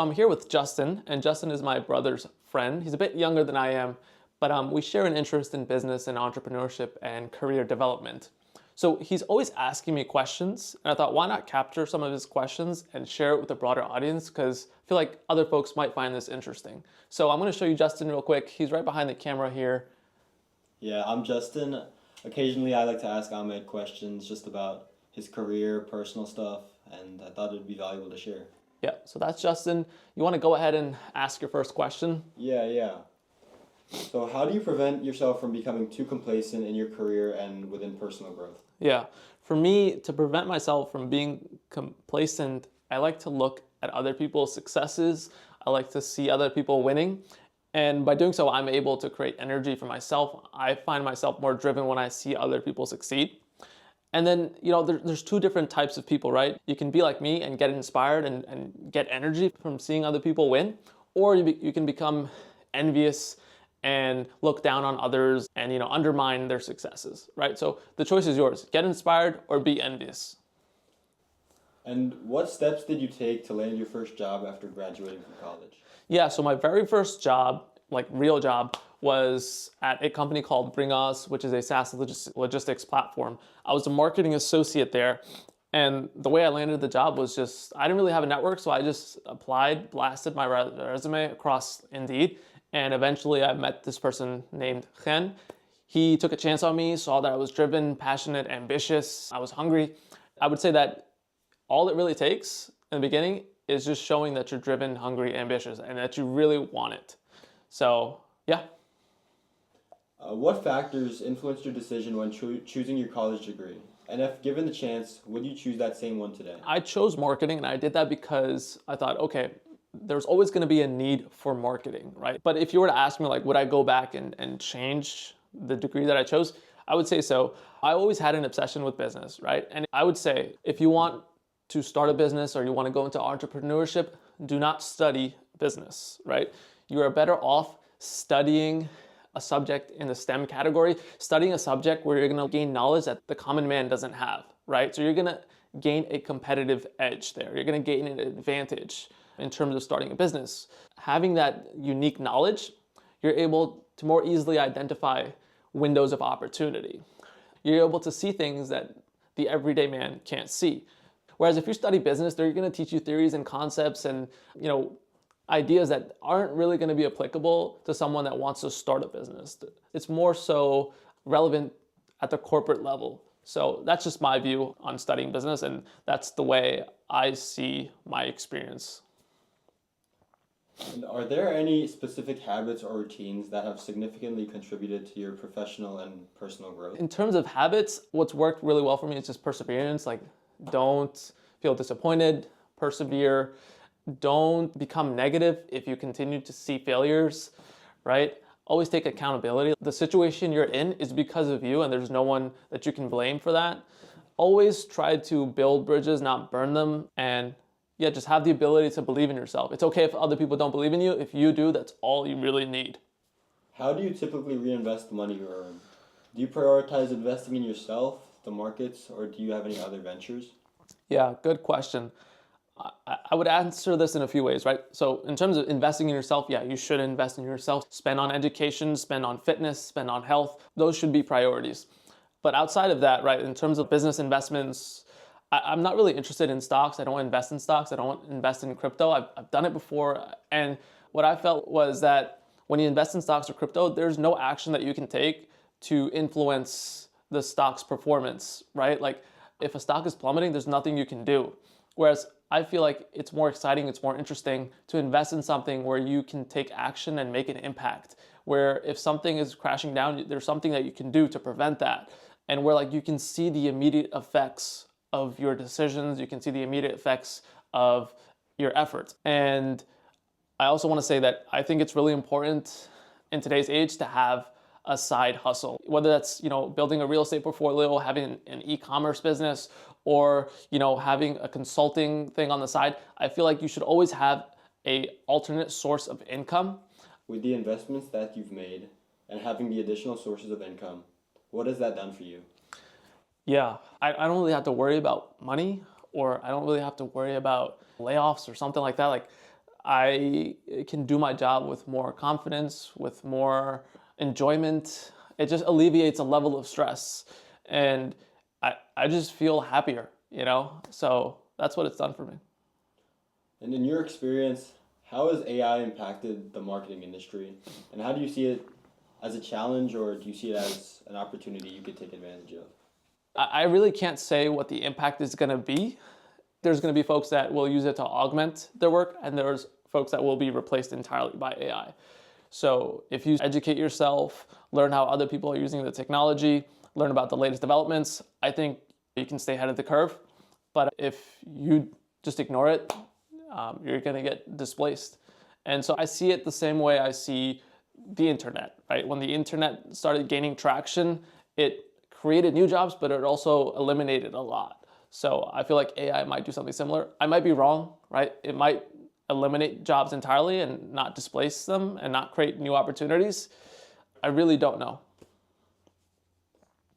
I'm here with Justin, and Justin is my brother's friend. He's a bit younger than I am, but we share an interest in business and entrepreneurship and career development. So he's always asking me questions, and I thought, why not capture some of his questions and share it with a broader audience? Because I feel like other folks might find this interesting. So I'm going to show you Justin real quick. He's right behind the camera here. Yeah, I'm Justin. Occasionally, I like to ask Ahmed questions just about his career, personal stuff, and I thought it'd be valuable to share. Yeah, so that's Justin. You want to go ahead and ask your first question? Yeah. So, how do you prevent yourself from becoming too complacent in your career and within personal growth? Yeah, for me, to prevent myself from being complacent, I like to look at other people's successes. I like to see other people winning. And by doing so, I'm able to create energy for myself. I find myself more driven when I see other people succeed. And then, there's two different types of people, right? You can be like me and get inspired and get energy from seeing other people win, or you can become envious and look down on others and undermine their successes, right? So the choice is yours. Get inspired or be envious. And what steps did you take to land your first job after graduating from college? Yeah, so my very first job, like real job, was at a company called Bringos, which is a SaaS logistics platform. I was a marketing associate there. And the way I landed the job was I didn't really have a network, so I just applied, blasted my resume across Indeed, and eventually I met this person named Chen. He took a chance on me, saw that I was driven, passionate, ambitious, I was hungry. I would say that all it really takes in the beginning is just showing that you're driven, hungry, ambitious, and that you really want it. So, yeah. What factors influenced your decision when choosing your college degree? And if given the chance, would you choose that same one today? I chose marketing, and I did that because I thought, okay, there's always going to be a need for marketing, right? But if you were to ask me, like, would I go back and change the degree that I chose? I would say so. I always had an obsession with business, right? And I would say if you want to start a business or you want to go into entrepreneurship, do not study business, right? You are better off studying a subject in the STEM category, studying a subject where you're going to gain knowledge that the common man doesn't have, right? So you're going to gain a competitive edge there. You're going to gain an advantage in terms of starting a business. Having that unique knowledge, you're able to more easily identify windows of opportunity. You're able to see things that the everyday man can't see. Whereas if you study business, they're going to teach you theories and concepts and, ideas that aren't really going to be applicable to someone that wants to start a business. It's more so relevant at the corporate level. So that's just my view on studying business, and that's the way I see my experience. And are there any specific habits or routines that have significantly contributed to your professional and personal growth? In terms of habits, what's worked really well for me is just perseverance. Like, don't feel disappointed, persevere. Don't become negative if you continue to see failures, right? Always take accountability. The situation you're in is because of you, and there's no one that you can blame for that. Always try to build bridges, not burn them, and just have the ability to believe in yourself. It's okay if other people don't believe in you. If you do, that's all you really need. How do you typically reinvest the money you earn? Do you prioritize investing in yourself, the markets, or do you have any other ventures? Yeah, good question. I would answer this in a few ways, right? So in terms of investing in yourself, yeah, you should invest in yourself. Spend on education, spend on fitness, spend on health. Those should be priorities. But outside of that, right, in terms of business investments, I'm not really interested in stocks. I don't invest in stocks. I don't invest in crypto. I've done it before. And what I felt was that when you invest in stocks or crypto, there's no action that you can take to influence the stock's performance, right? Like if a stock is plummeting, there's nothing you can do. Whereas I feel like it's more exciting, it's more interesting to invest in something where you can take action and make an impact. Where if something is crashing down, there's something that you can do to prevent that. And where like you can see the immediate effects of your decisions, you can see the immediate effects of your efforts. And I also want to say that I think it's really important in today's age to have a side hustle, whether that's, building a real estate portfolio, having an e-commerce business, or, having a consulting thing on the side. I feel like you should always have a alternate source of income. With the investments that you've made and having the additional sources of income, what has that done for you? Yeah, I don't really have to worry about money, or I don't really have to worry about layoffs or something like that. Like, I can do my job with more confidence, with more enjoyment. It just alleviates a level of stress. And I just feel happier, you know? So that's what it's done for me. And in your experience, how has AI impacted the marketing industry? And how do you see it as a challenge, or do you see it as an opportunity you could take advantage of? I really can't say what the impact is going to be. There's going to be folks that will use it to augment their work, and there's folks that will be replaced entirely by AI. So if you educate yourself, learn how other people are using the technology, learn about the latest developments, I think you can stay ahead of the curve. But if you just ignore it, you're going to get displaced. And so I see it the same way I see the internet, right? When the internet started gaining traction, it created new jobs, but it also eliminated a lot. So I feel like AI might do something similar. I might be wrong, right? It might eliminate jobs entirely and not displace them and not create new opportunities. I really don't know.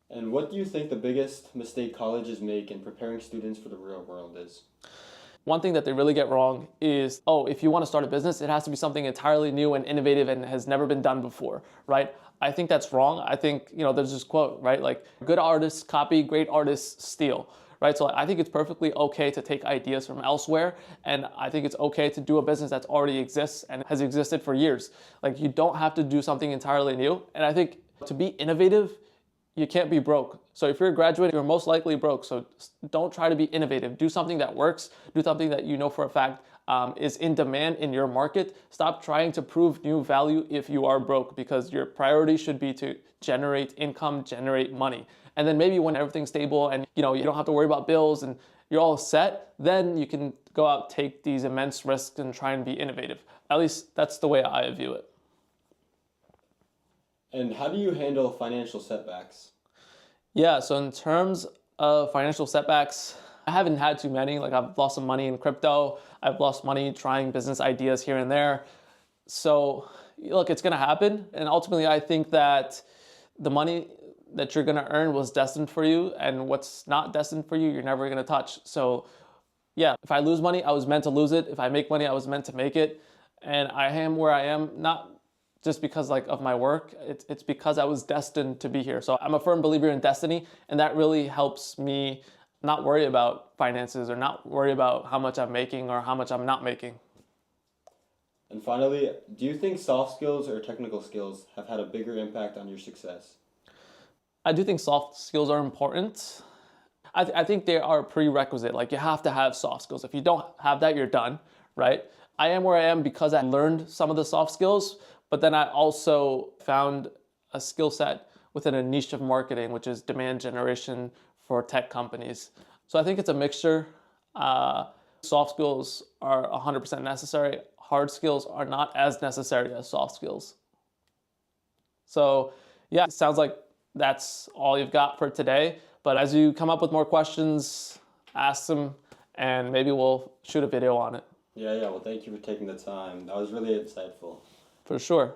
And what do you think the biggest mistake colleges make in preparing students for the real world is? One thing that they really get wrong is, oh, if you want to start a business, it has to be something entirely new and innovative and has never been done before, right? I think that's wrong. I think, there's this quote, right? Like, good artists copy, great artists steal, right? So I think it's perfectly okay to take ideas from elsewhere. And I think it's okay to do a business that already exists and has existed for years. Like, you don't have to do something entirely new. And I think to be innovative, you can't be broke. So if you're a graduate, you're most likely broke. So don't try to be innovative. Do something that works. Do something that you know for a fact is in demand in your market. Stop trying to prove new value if you are broke, because your priority should be to generate income, generate money. And then maybe when everything's stable and you don't have to worry about bills and you're all set, then you can go out, take these immense risks and try and be innovative. At least that's the way I view it. And how do you handle financial setbacks? Yeah, so in terms of financial setbacks, I haven't had too many. Like, I've lost some money in crypto. I've lost money trying business ideas here and there. So look, it's gonna happen. And ultimately, I think that the money that you're gonna earn was destined for you, and what's not destined for you, you're never gonna touch. So yeah, if I lose money, I was meant to lose it. If I make money, I was meant to make it. And I am where I am, not just because of my work, it's because I was destined to be here. So I'm a firm believer in destiny, and that really helps me not worry about finances or not worry about how much I'm making or how much I'm not making. And finally, do you think soft skills or technical skills have had a bigger impact on your success? I do think soft skills are important. I think they are a prerequisite. Like, you have to have soft skills. If you don't have that, you're done, right? I am where I am because I learned some of the soft skills, but then I also found a skill set within a niche of marketing, which is demand generation for tech companies. So I think it's a mixture. Soft skills are 100% necessary. Hard skills are not as necessary as soft skills. So yeah, it sounds like that's all you've got for today. But as you come up with more questions, ask them, and maybe we'll shoot a video on it. Yeah, well, thank you for taking the time. That was really insightful. For sure.